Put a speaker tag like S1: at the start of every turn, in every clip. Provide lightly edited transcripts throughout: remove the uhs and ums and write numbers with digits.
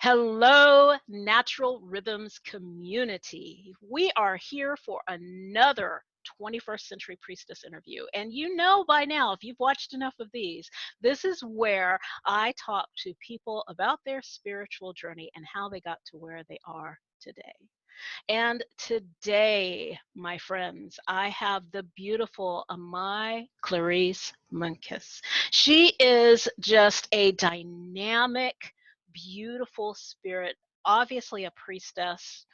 S1: Hello, Natural Rhythms community. We are here for another 21st Century Priestess interview. And you know by now, if you've watched enough of these, this is where I talk to people about their spiritual journey and how they got to where they are today. And today, my friends, I have the beautiful Amai Clarice Munchus. She is just a dynamic, beautiful spirit, obviously a priestess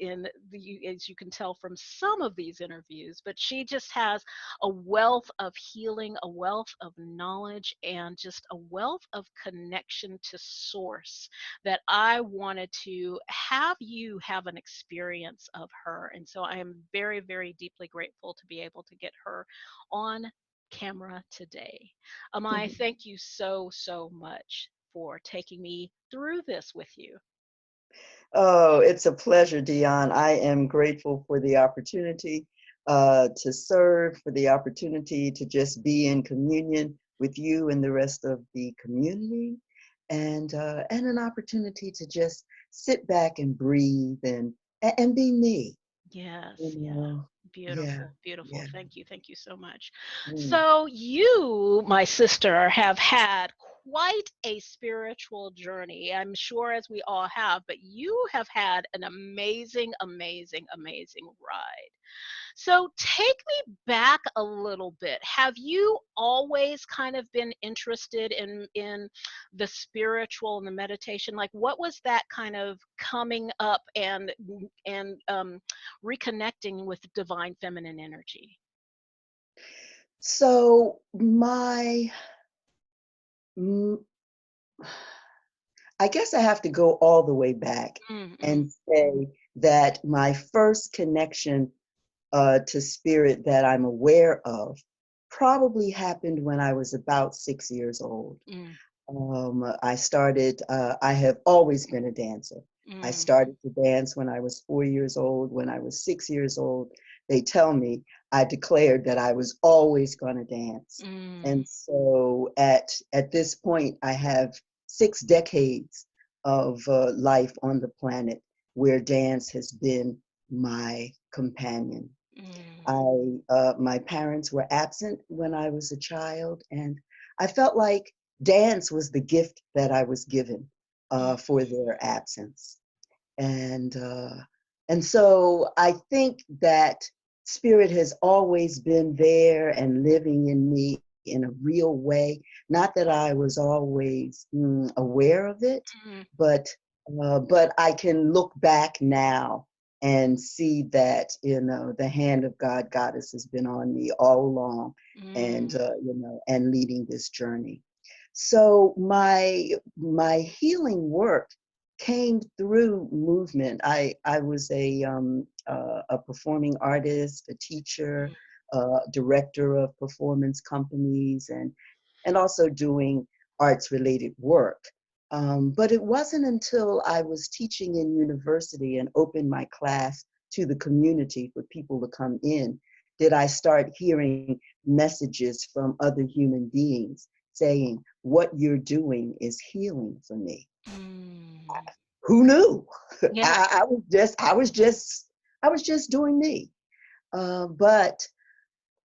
S1: as you can tell from some of these interviews, but she just has a wealth of healing, a wealth of knowledge, and just a wealth of connection to source that I wanted to have you have an experience of her. And so I am very, very deeply grateful to be able to get her on camera today. Amai, thank you so, so much for taking me through this with you.
S2: Oh, it's a pleasure, Dion. I am grateful for the opportunity to serve, for the opportunity to just be in communion with you and the rest of the community, and an opportunity to just sit back and breathe and be me. You
S1: Yes, yeah.
S2: know? Yeah,
S1: Beautiful, beautiful.
S2: yeah.
S1: Thank you so much.
S2: Mm.
S1: So, you, my sister, have had quite a spiritual journey. I'm sure as we all have, but you have had an amazing, amazing, amazing ride. So take me back a little bit. Have you always kind of been interested in the spiritual and the meditation? Like, what was that kind of coming up and reconnecting with divine feminine energy?
S2: So mm, I guess I have to go all the way back
S1: Mm-mm.
S2: and say that my first connection to spirit that I'm aware of probably happened when I was about 6 years old.
S1: Mm,
S2: I have always been a dancer. I
S1: mm,
S2: started to dance when I was 4 years old. When I was 6 years old, they tell me I declared that I was always going to dance.
S1: mm,
S2: And so at this point, I have 6 decades of life on the planet where dance has been my companion.
S1: mm,
S2: My parents were absent when I was a child, and I felt like dance was the gift that I was given
S1: mm,
S2: for their absence. And uh, and so I think that spirit has always been there and living in me in a real way. Not that I was always aware of it,
S1: mm,
S2: but but I can look back now and see that the hand of God, Goddess, has been on me all along, and
S1: mm,
S2: and leading this journey. So my healing work came through movement. I was a performing artist, a teacher, director of performance companies, and also doing arts related work. But it wasn't until I was teaching in university and opened my class to the community for people to come in did I start hearing messages from other human beings saying, "What you're doing is healing for me."
S1: mm.
S2: Who knew?
S1: Yeah.
S2: I was just doing me. But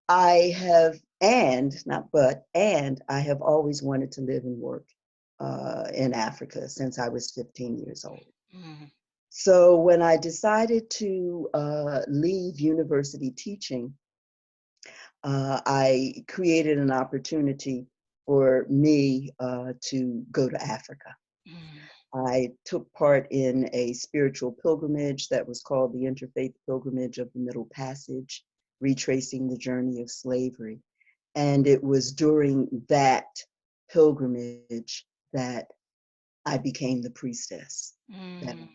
S2: I have, and not but, and I have always wanted to live and work in Africa since I was 15 years old.
S1: Mm,
S2: So when I decided to leave university teaching, I created an opportunity for me to go to Africa.
S1: mm,
S2: I took part in a spiritual pilgrimage that was called the Interfaith Pilgrimage of the Middle Passage, retracing the journey of slavery. And it was during that pilgrimage that I became the priestess. That
S1: mm,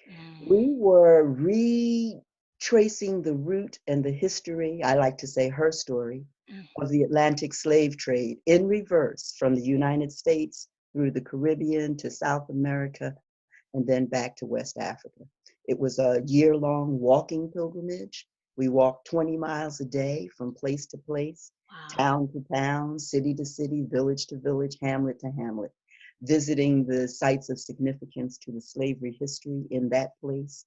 S1: mm,
S2: we were retracing the root and the history, I like to say her story,
S1: mm.
S2: of the Atlantic slave trade in reverse from the United States through the Caribbean to South America and then back to West Africa. It was a year-long walking pilgrimage. We walked 20 miles a day from place to place,
S1: Wow.
S2: town to town, city to city, village to village, hamlet to hamlet. visiting the sites of significance to the slavery history in that place,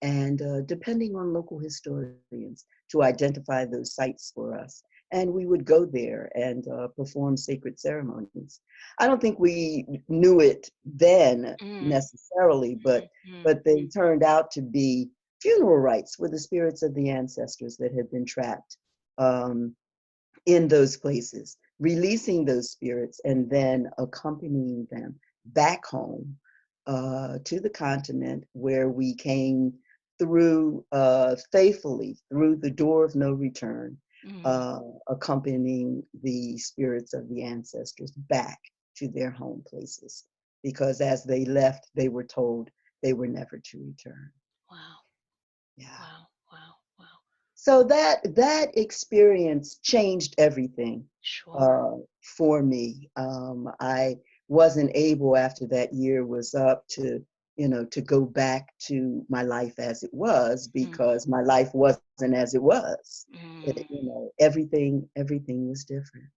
S2: and depending on local historians to identify those sites for us. And we would go there and perform sacred ceremonies. I don't think we knew it then
S1: Mm,
S2: necessarily,
S1: mm, mm,
S2: but they
S1: mm,
S2: turned out to be funeral rites for the spirits of the ancestors that had been trapped um, in those places, releasing those spirits and then accompanying them back home to the continent where we came through faithfully through the door of no return,
S1: mm.
S2: uh, accompanying the spirits of the ancestors back to their home places. Because as they left, they were told they were never to return.
S1: Wow,
S2: Yeah.
S1: wow, wow, wow.
S2: So that experience changed everything
S1: Sure.
S2: uh, for me. I wasn't able after that year was up to, to go back to my life as it was,
S1: Mm,
S2: because my life wasn't as it was.
S1: mm,
S2: Everything was different.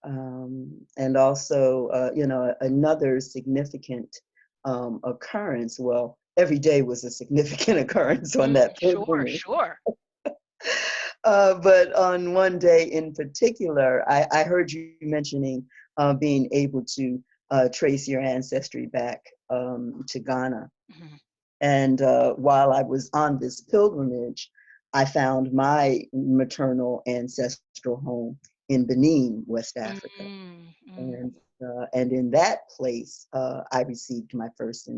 S2: And also, another significant occurrence. Well, every day was a significant occurrence on
S1: mm.
S2: that
S1: Sure,
S2: pilgrimage.
S1: sure.
S2: But on one day in particular, I heard you mentioning being able to trace your ancestry back to Ghana.
S1: Mhm,
S2: And while I was on this pilgrimage, I found my maternal ancestral home in Benin, West Africa.
S1: mm, mm.
S2: And in that place, I received my first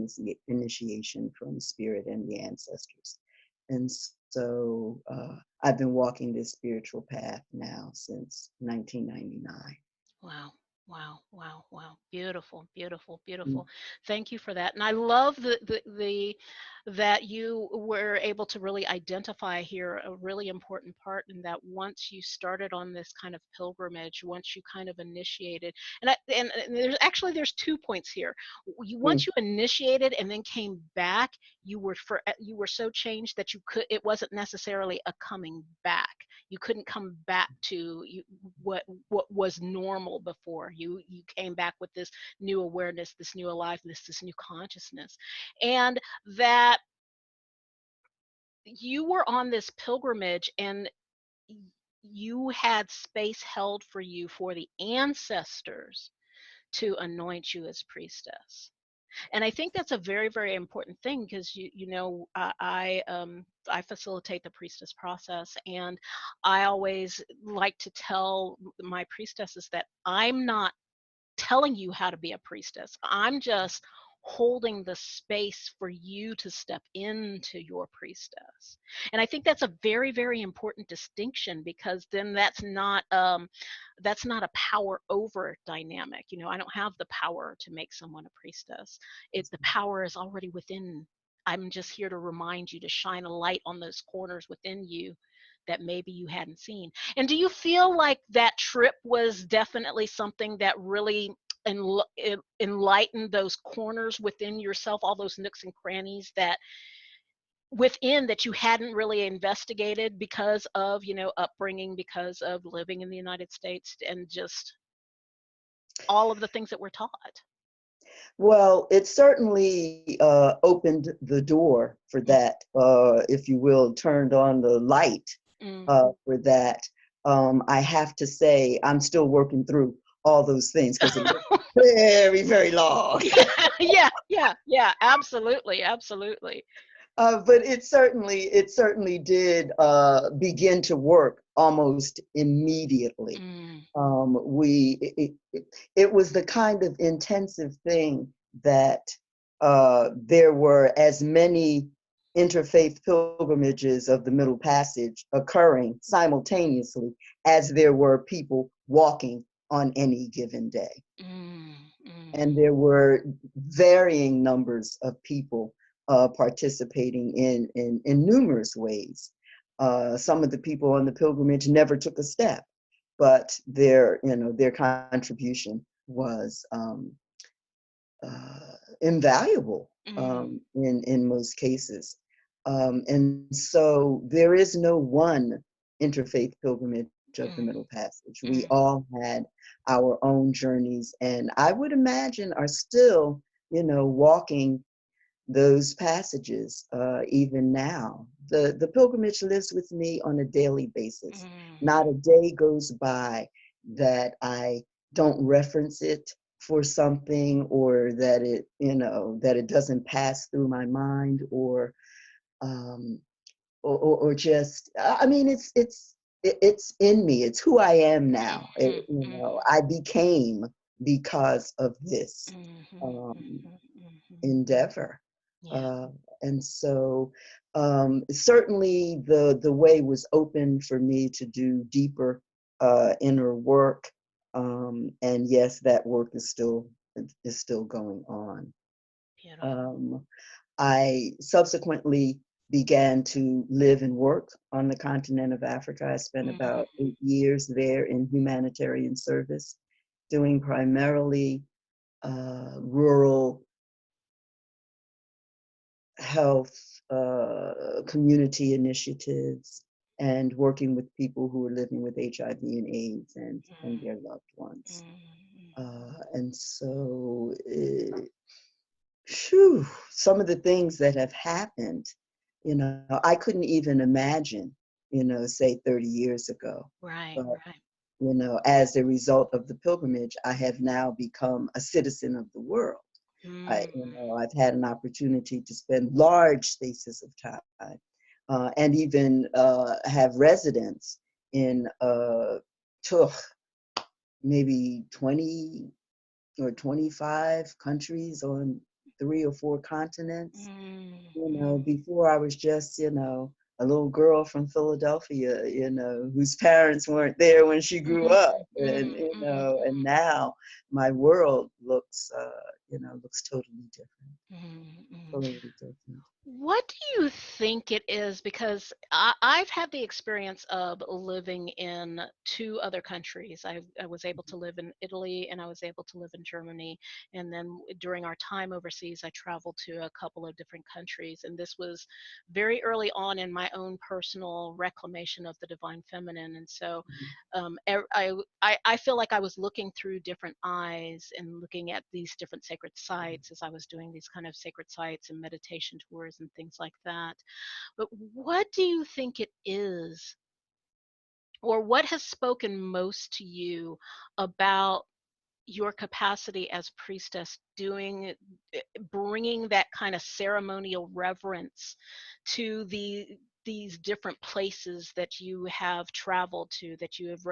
S2: initiation from spirit and the ancestors. And so I've been walking this spiritual path now since 1999.
S1: Wow. Wow, wow, wow. Beautiful, beautiful,
S2: Mm,
S1: beautiful. Thank you for that. And I love the that you were able to really identify here a really important part in that once you started on this kind of pilgrimage, once you kind of initiated, and there's 2 points here.
S2: mm,
S1: Once you initiated and then came back, you were so changed that it wasn't necessarily a coming back. You couldn't come back to what was normal before. You came back with this new awareness, this new aliveness, this new consciousness, and that you were on this pilgrimage, and you had space held for you for the ancestors to anoint you as priestess. And I think that's a very, very important thing, because I facilitate the priestess process, and I always like to tell my priestesses that I'm not telling you how to be a priestess. I'm just holding the space for you to step into your priestess. And I think that's a very, very important distinction, because then that's not a power over dynamic. I don't have the power to make someone a priestess. The power is already within. I'm just here to remind you, to shine a light on those corners within you that maybe you hadn't seen. And do you feel like that trip was definitely something that really enlightened those corners within yourself, all those nooks and crannies that you hadn't really investigated because of, upbringing, because of living in the United States, and just all of the things that we're taught?
S2: Well, it certainly opened the door for
S1: Mm,
S2: that, if you will, turned on the light
S1: mm.
S2: for that. I have to say, I'm still working through all those things because it was very, very long.
S1: Yeah, yeah, yeah, absolutely, absolutely.
S2: But it certainly did begin to work almost immediately.
S1: Mm,
S2: It was the kind of intensive thing that there were as many interfaith pilgrimages of the Middle Passage occurring simultaneously as there were people walking on any given day.
S1: mm, mm,
S2: And there were varying numbers of people participating in numerous ways. Some of the people on the pilgrimage never took a step, but their contribution was invaluable
S1: mm.
S2: in most cases. And so there is no one interfaith pilgrimage Church of the Middle Passage. We
S1: Mm.
S2: all had our own journeys, and I would imagine are still, walking those passages even now. The pilgrimage lives with me on a daily basis.
S1: Mm.
S2: Not a day goes by that I don't reference it for something, or that it doesn't pass through my mind, um, or just, I mean, it's in me. It's who I am now.
S1: Mhm, mhm,
S2: I became because of this
S1: mhm,
S2: um,
S1: mhm, mhm.
S2: endeavor.
S1: Yeah.
S2: Uh, and so certainly the way was open for me to do deeper inner work. And yes, that work is still going on.
S1: Beautiful.
S2: Um, I subsequently began to live and work on the continent of Africa. I spent
S1: Mhm,
S2: about 8 years there in humanitarian service, doing primarily rural health, community initiatives, and working with people who are living with HIV and AIDS and
S1: mhm,
S2: their loved ones.
S1: mhm,
S2: And so, phew, some of the things that have happened, I couldn't even imagine, say 30 years ago.
S1: right,
S2: But,
S1: right.
S2: as a result of the pilgrimage, I have now become a citizen of the world.
S1: Mm,
S2: I've had an opportunity to spend large spaces of time, and even have residence in tuh, maybe 20 or 25 countries on 3 or 4 continents.
S1: mm, mm,
S2: Before I was just, a little girl from Philadelphia, whose parents weren't there when she grew
S1: mm,
S2: up. And,
S1: mm,
S2: and now my world looks totally different,
S1: mm, mm.
S2: totally different.
S1: What do you think it is? Because I've had the experience of living in two other countries. I was able to live in Italy and I was able to live in Germany. And then during our time overseas, I traveled to a couple of different countries. And this was very early on in my own personal reclamation of the divine feminine. And so I feel like I was looking through different eyes and looking at these different sacred sites as I was doing these kind of sacred sites and meditation tours and things like that. But what do you think it is, or what has spoken most to you about your capacity as priestess doing bringing that kind of ceremonial reverence to these different places that you have traveled to, that you have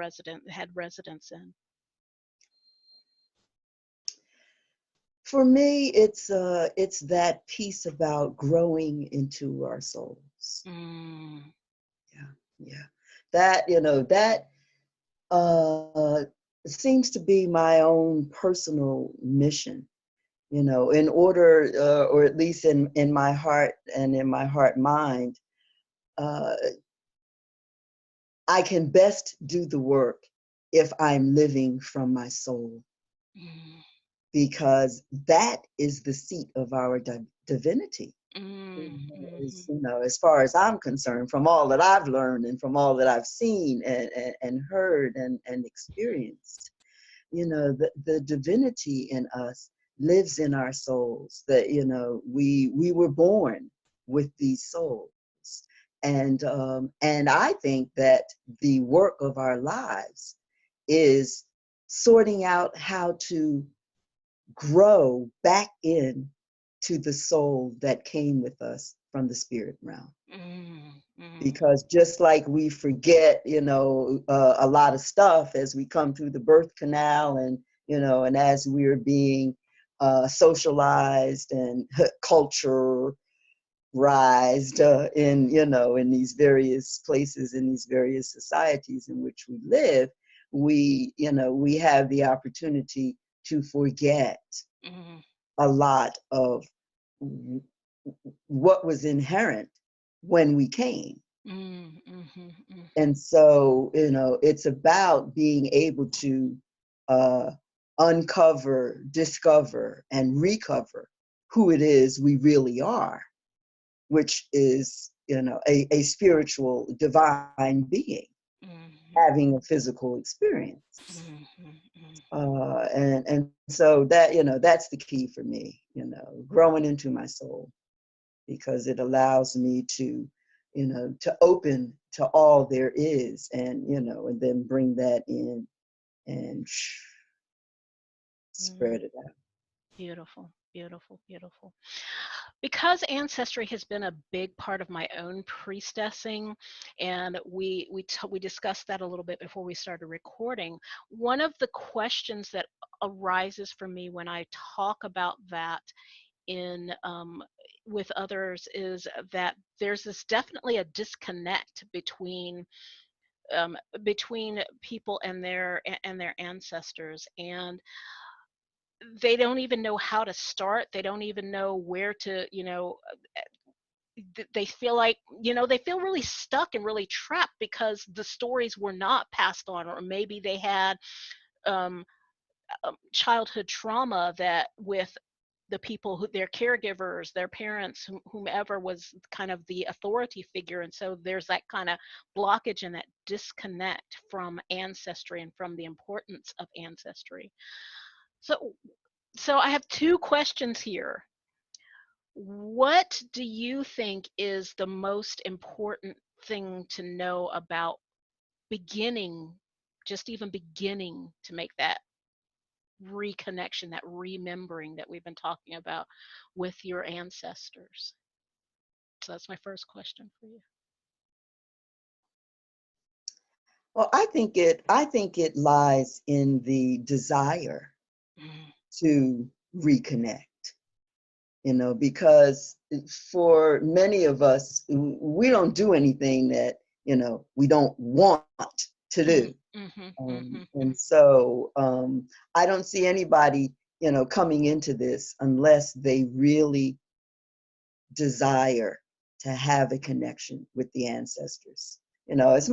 S1: had residence in?
S2: For me, it's that piece about growing into our souls.
S1: Mm,
S2: Yeah, yeah. That uh, seems to be my own personal mission. In order, or at least in my heart and in my heart mind, uh, I can best do the work if I'm living from my soul,
S1: mm,
S2: because that is the seat of our divinity.
S1: mm, mhm,
S2: As far as I'm concerned, from all that I've learned and from all that I've seen and heard and experienced, the divinity in us lives in our souls. That we were born with these souls, and I think that the work of our lives is sorting out how to grow back in to the soul that came with us from the spirit realm.
S1: mm, mm,
S2: Because just like we forget, a lot of stuff as we come through the birth canal, and as we're being socialized and culturized in these various places, in these various societies in which we live, we have the opportunity to forget
S1: mm,
S2: a lot of what was inherent when we came.
S1: mm, mhm, mhm,
S2: And so, it's about being able to uh, uncover, discover, and recover who it is we really are, which is, a spiritual divine being. having a physical experience.
S1: Mm-hmm.
S2: And so that, that's the key for me, growing into my soul, because it allows me to, to open to all there is, and then bring that in and spread it out.
S1: Beautiful, beautiful, beautiful. Because ancestry has been a big part of my own priestessing, and we discussed that a little bit before we started recording. One of the questions that arises for me when I talk about that in with others is that there's this definitely a disconnect between people and their ancestors, and they don't even know how to start. They don't even know where to, they feel like, they feel really stuck and really trapped because the stories were not passed on, or maybe they had um, childhood trauma that with the people who their caregivers, their parents, whomever was kind of the authority figure. And so there's that kind of blockage and that disconnect from ancestry and from the importance of ancestry. So I have two questions here. What do you think is the most important thing to know about beginning, just even beginning to make that reconnection, that remembering that we've been talking about with your ancestors? So that's my first question for you.
S2: Well, I think it lies in the desire
S1: Mm,
S2: to reconnect, because for many of us, we don't do anything that, we don't want to
S1: mm,
S2: do.
S1: mhm,
S2: And
S1: mhm,
S2: so I don't see anybody, coming into this unless they really desire to have a connection with the ancestors. It's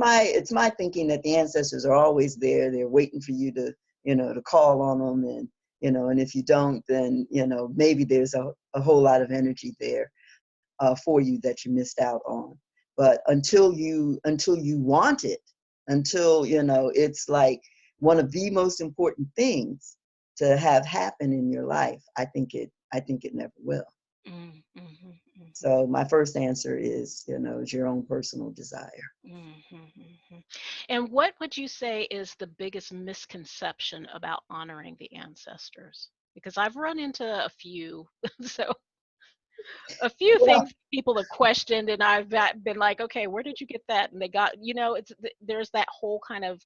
S2: my thinking that the ancestors are always there. They're waiting for you to, to call on them, and if you don't, then maybe there's a whole lot of energy there for you that you missed out on. But until you want it, until it's like one of the most important things to have happen in your life, I think it never will.
S1: mm, mhm, mhm,
S2: So my first answer is your own personal desire.
S1: mhm, mhm. And what would you say is the biggest misconception about honoring the ancestors? Because I've run into a few. So a few
S2: Well,
S1: things people have questioned, and I've been like, okay, where did you get that? And they got, there's that whole kind of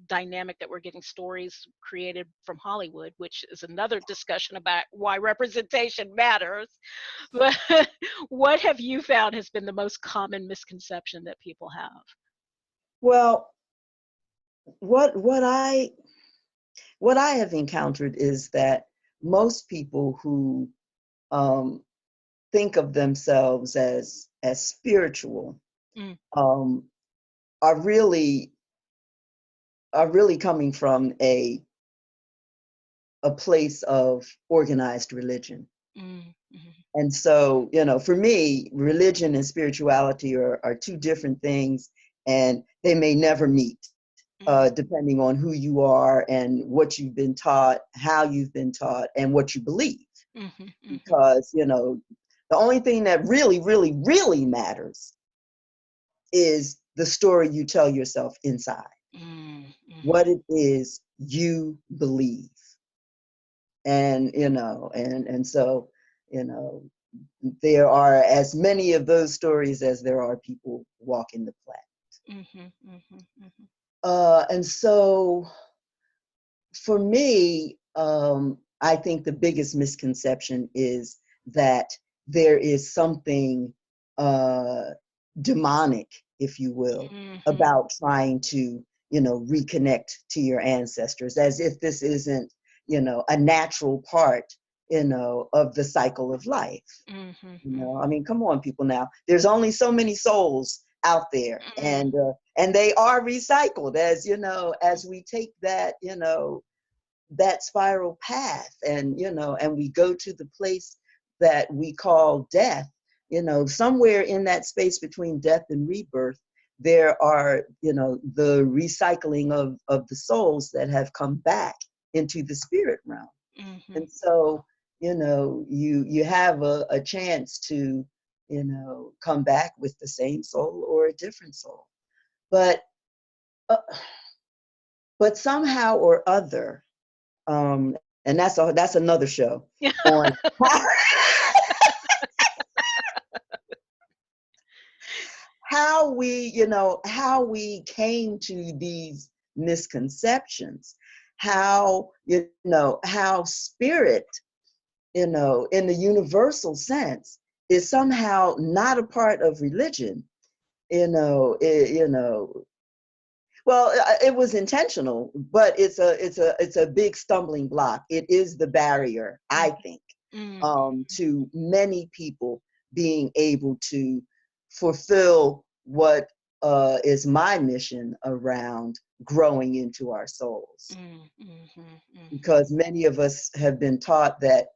S1: dynamic that we're getting stories created from Hollywood, which is another discussion about why representation matters. But what have you found has been the most common misconception that people have?
S2: well, what I have encountered is that most people who um, think of themselves as spiritual
S1: Mm,
S2: um, are really coming from a place of organized religion.
S1: mm, mm,
S2: And so, for me, religion and spirituality are two different things, and they may never meet,
S1: mm,
S2: depending on who you are and what you've been taught, how you've been taught, and what you believe.
S1: mhm, mhm,
S2: Because, the only thing that really, really, really matters is the story you tell yourself inside,
S1: mm,
S2: what
S1: mhm,
S2: it is you believe. And, and so, you know, there are as many of those stories as there are people walking the planet.
S1: mhm, mhm, mhm,
S2: And so for me, I think the biggest misconception is that there is something uh, demonic, if you will,
S1: mhm,
S2: about trying to, reconnect to your ancestors, as if this isn't, a natural part, of the cycle of life.
S1: mhm,
S2: I mean, come on, people now. There's only so many souls out there,
S1: mhm,
S2: and they are recycled as as we take that that spiral path, and we go to the place that we call death. Somewhere in that space between death and rebirth, there are, the recycling of the souls that have come back into the spirit realm.
S1: Mm-hmm.
S2: And so, you have a chance to, come back with the same soul or a different soul. But somehow or other, and that's another show on how we came to these misconceptions, how how spirit, in the universal sense, is somehow not a part of religion. Well, it was intentional, but it's a big stumbling block. It is the barrier, I think, to many people being able to fulfill what is my mission around growing into our souls. Because many of us have been taught that,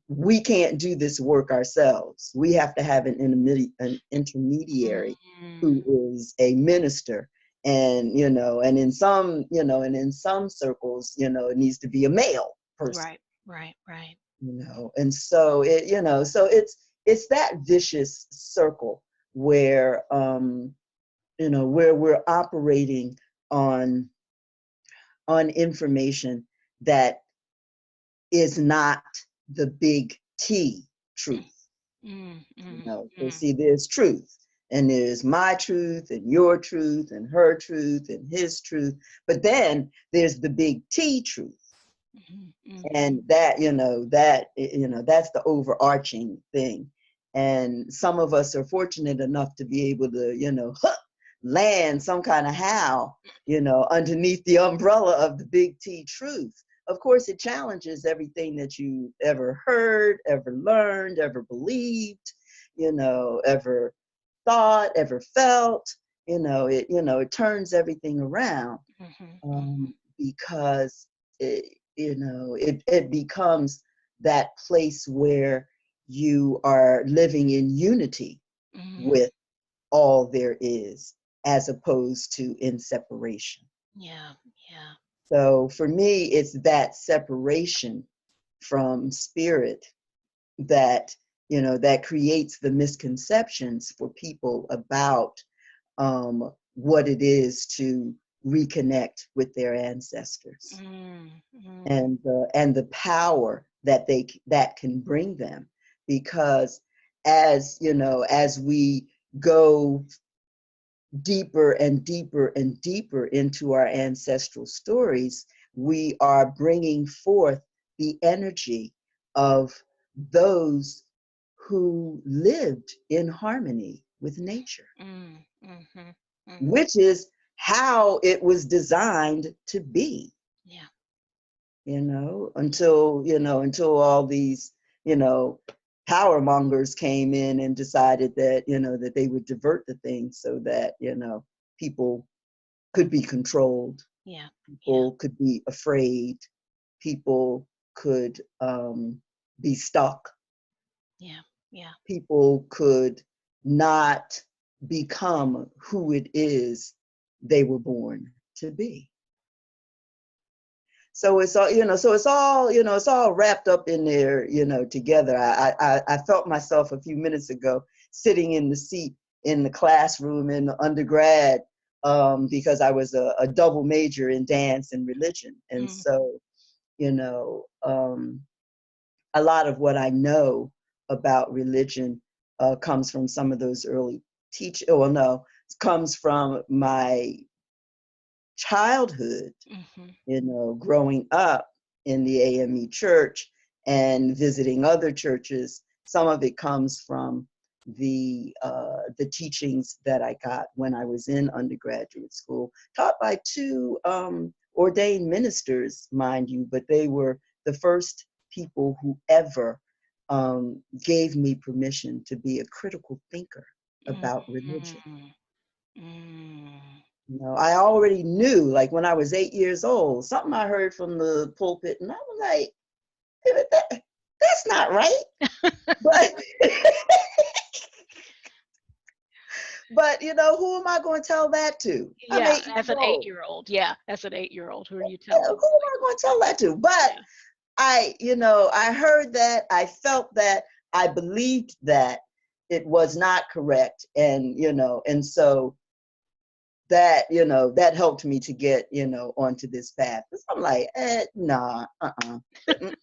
S2: we can't do this work ourselves. We have to have an intermediary who is a minister. And, and in some, in some circles, it needs to be a male person.
S1: Right.
S2: And so so it's that vicious circle where, where we're operating on information that is not the big T truth. So see, there's truth, and there's my truth and your truth and her truth and his truth, but then there's the big T truth. And that, that's the overarching thing. And some of us are fortunate enough to be able to, land some kind of how, underneath the umbrella of the big T truth. Of course, it challenges everything that you ever heard, ever learned, ever believed, ever thought, ever felt. It turns everything around, because it becomes that place where you are living in unity with all there is, as opposed to in separation.
S1: Yeah.
S2: So for me, it's that separation from spirit that, that creates the misconceptions for people about what it is to reconnect with their ancestors, and the power that that can bring them. Because as we go deeper and deeper and deeper into our ancestral stories, we are bringing forth the energy of those who lived in harmony with nature, which is how it was designed to be. Until all these, power mongers came in and decided that, that they would divert the thing so that, people could be controlled. People could be afraid. People could be stuck. People could not become who it is they were born to be. So it's all, it's all wrapped up in there, together. I felt myself a few minutes ago sitting in the seat in the classroom in the undergrad, because I was a double major in dance and religion. And so, a lot of what I know about religion comes from some of those early comes from my childhood, growing up in the AME church and visiting other churches. Some of it comes from the teachings that I got when I was in undergraduate school, taught by two ordained ministers, mind you, but they were the first people who ever gave me permission to be a critical thinker about religion. I already knew, like when I was 8 years old, something I heard from the pulpit, and I was like, that's not right. but but who am I going to tell that to? I'm
S1: Yeah,
S2: 8 years
S1: as an
S2: old.
S1: 8-year-old. Yeah, as an 8-year-old, who are you
S2: Who
S1: telling?
S2: am I going to tell that to? But
S1: Yeah.
S2: I heard that, I felt that, I believed that it was not correct. And so that helped me to get, onto this path. Because I'm like, nah, mm, mm,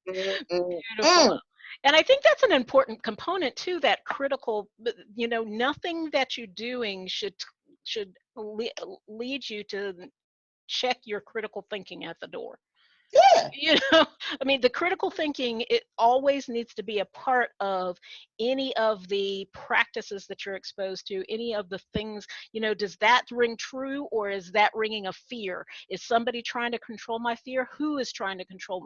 S2: mm,
S1: Beautiful.
S2: mm.
S1: And I think that's an important component too, that critical, nothing that you're doing should lead you to check your critical thinking at the door.
S2: Yeah.
S1: You know, I mean, the critical thinking, it always needs to be a part of any of the practices that you're exposed to, any of the things, does that ring true, or is that ringing a fear? Is somebody trying to control my fear? Who is trying to control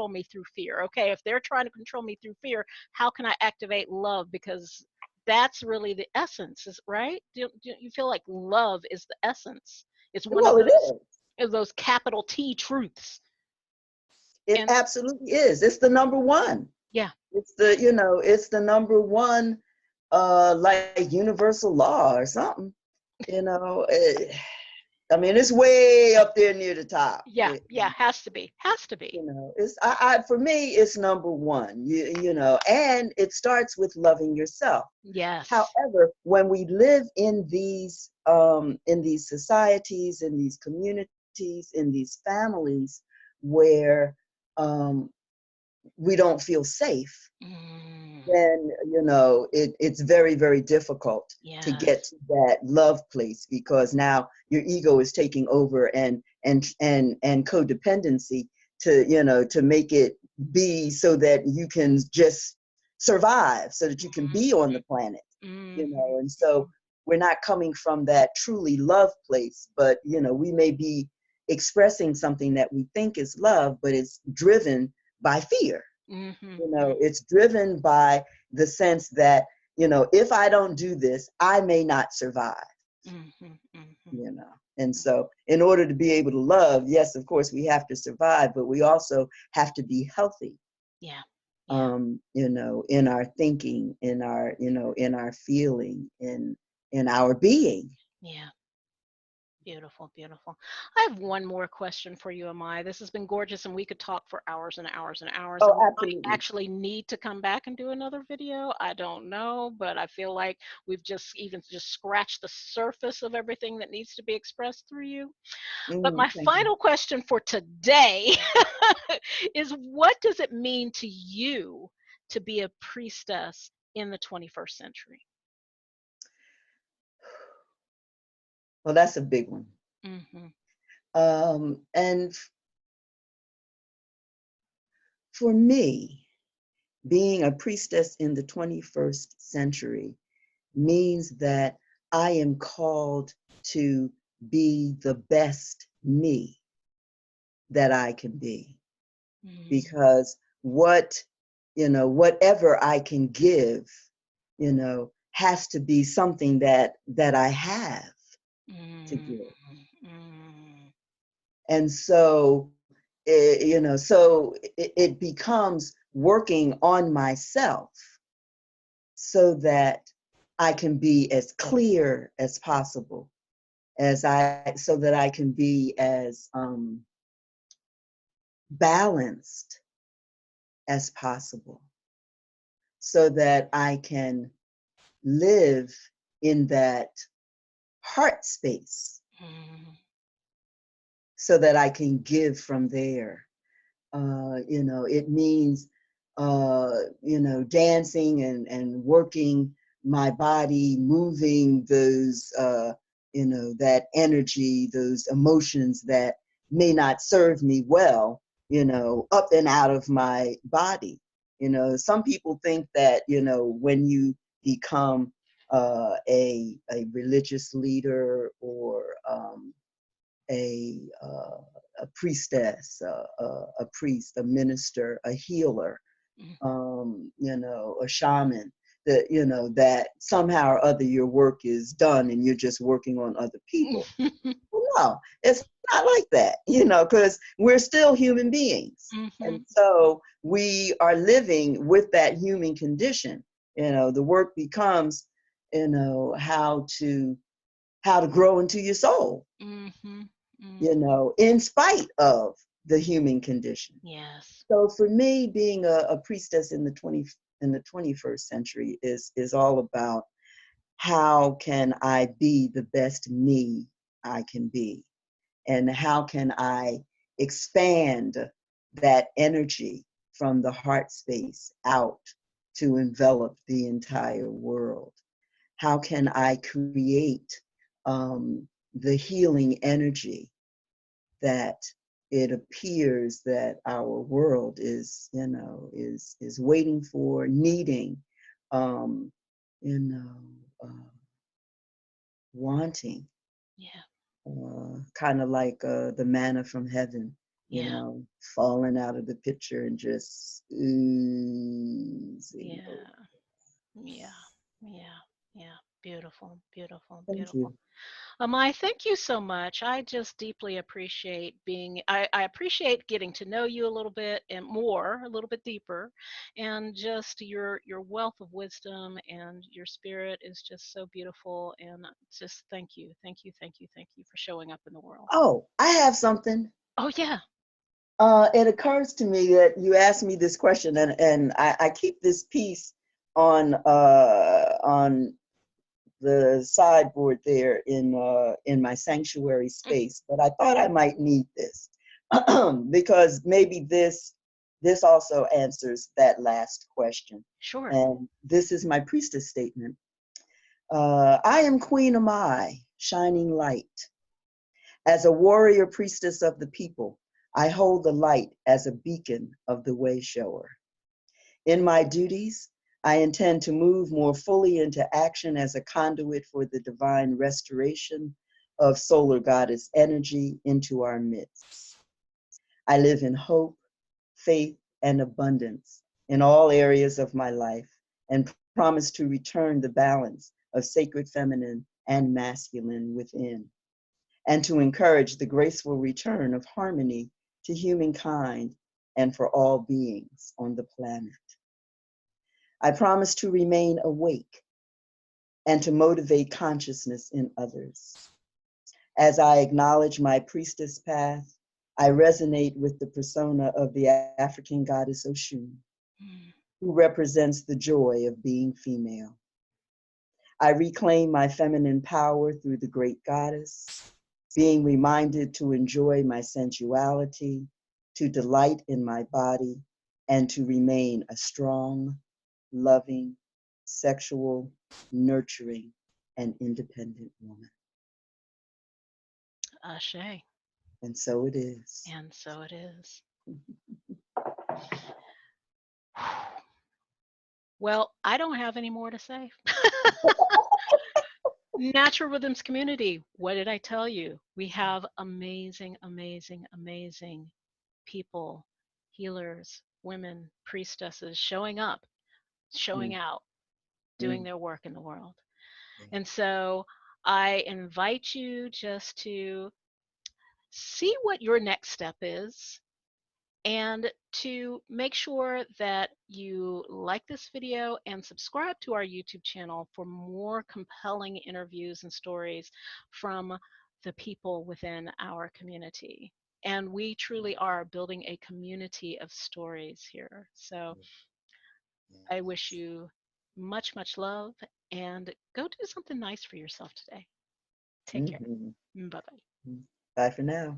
S1: me through fear? Okay, if they're trying to control me through fear, how can I activate love? Because that's really the essence, is right? Do you feel like love is the essence? It's one
S2: Well, it is.
S1: of those capital T truths.
S2: It
S1: And
S2: absolutely is. It's the number one.
S1: yeah,
S2: It's the number one, like universal law or something. You know, eh, I mean, it's way up there near the top.
S1: yeah, has to be,
S2: It's for me, it's number one. And it starts with loving yourself.
S1: yes.
S2: However, when we live in these societies, in these communities, in these families where we don't feel safe,
S1: Mm,
S2: then it's very, very difficult to get
S1: yes.
S2: to that love place, because now your ego is taking over, and codependency to make it be so that you can just survive, so that you can be on the planet.
S1: Mm,
S2: And so we're not coming from that truly love place, but we may be expressing something that we think is love, but it's driven by fear.
S1: mm, mm,
S2: It's driven by the sense that, if I don't do this, I may not survive.
S1: mm, mm,
S2: And so in order to be able to love, yes, of course, we have to survive, but we also have to be healthy,
S1: yeah, yeah,
S2: in our thinking, in our feeling, in our being.
S1: yeah. Beautiful, beautiful. I have one more question for you, Amai. This has been gorgeous, and we could talk for hours and hours and hours.
S2: Oh,
S1: And we might
S2: absolutely.
S1: actually need to come back and do another video. I don't know, but I feel like we've just scratched the surface of everything that needs to be expressed through you. But my
S2: Thank you.
S1: final question for today is, what does it mean to you to be a priestess in the 21st century?
S2: Well, that's a big one.
S1: Mm-hmm.
S2: And for me, being a priestess in the 21st century means that I am called to be the best me that I can be.
S1: Mm-hmm.
S2: Because whatever I can give, has to be something that I have to give.
S1: Mm-hmm.
S2: And so, it becomes working on myself so that I can be as clear as possible, so that I can be as balanced as possible, so that I can live in that heart space,
S1: Mm-hmm.
S2: so that I can give from there. It means, dancing and working my body, moving those, that energy, those emotions that may not serve me well, up and out of my body. Some people think that, when you become a religious leader, or a priestess, a priest, a minister, a healer, a shaman, that somehow or other your work is done and you're just working on other people.
S1: Mm-hmm.
S2: Well, no, it's not like that, because we're still human beings.
S1: Mm-hmm.
S2: And so we are living with that human condition. The work becomes how to grow into your soul,
S1: Mm-hmm. Mm-hmm.
S2: in spite of the human condition.
S1: Yes.
S2: So for me, being a priestess in the 21st century is all about how can I be the best me I can be, and how can I expand that energy from the heart space out to envelop the entire world. How can I create the healing energy that it appears that our world is waiting for, needing, um, you know, wanting,
S1: Yeah.
S2: kind of like the manna from heaven,
S1: Yeah.
S2: falling out of the pitcher and just oozing over.
S1: Yeah. Yeah. Yeah. Yeah. Beautiful. Beautiful.
S2: Thank
S1: Beautiful.
S2: you.
S1: Amai, thank you so much. I just deeply appreciate I appreciate getting to know you a little bit and more, a little bit deeper, and just your wealth of wisdom and your spirit is just so beautiful. And just thank you, thank you, thank you, thank you for showing up in the world.
S2: Oh, I have something.
S1: Oh yeah,
S2: It occurs to me that you asked me this question, and I keep this piece on the sideboard there in my sanctuary
S1: mm,
S2: space, but I thought I might need this because maybe this also answers that last question.
S1: sure.
S2: And this is my priestess statement. I am Queen Amai, shining light. As a warrior priestess of the people, I hold the light as a beacon of the way shower. In my duties, I intend to move more fully into action as a conduit for the divine restoration of solar goddess energy into our midst. I live in hope, faith, and abundance in all areas of my life and promise to return the balance of sacred feminine and masculine within, and to encourage the graceful return of harmony to humankind and for all beings on the planet. I promise to remain awake and to motivate consciousness in others. As I acknowledge my priestess path, I resonate with the persona of the African goddess Oshun,
S1: Mm,
S2: who represents the joy of being female. I reclaim my feminine power through the great goddess, being reminded to enjoy my sensuality, to delight in my body, and to remain a strong, loving, sexual, nurturing, and independent woman.
S1: Ashe.
S2: And so it is.
S1: And so it is. Well, I don't have any more to say. Natural Rhythms community, what did I tell you? We have amazing, amazing, amazing people, healers, women, priestesses showing up, showing
S2: Mm,
S1: out, doing
S2: mm,
S1: their work in the world.
S2: yeah,
S1: And so I invite you just to see what your next step is and to make sure that you like this video and subscribe to our YouTube channel for more compelling interviews and stories from the people within our community. And we truly are building a community of stories here. So
S2: yeah,
S1: I wish
S2: yes.
S1: you much, much love and go do something nice for yourself today. Take care.
S2: Mhm.
S1: Bye bye.
S2: Bye for now.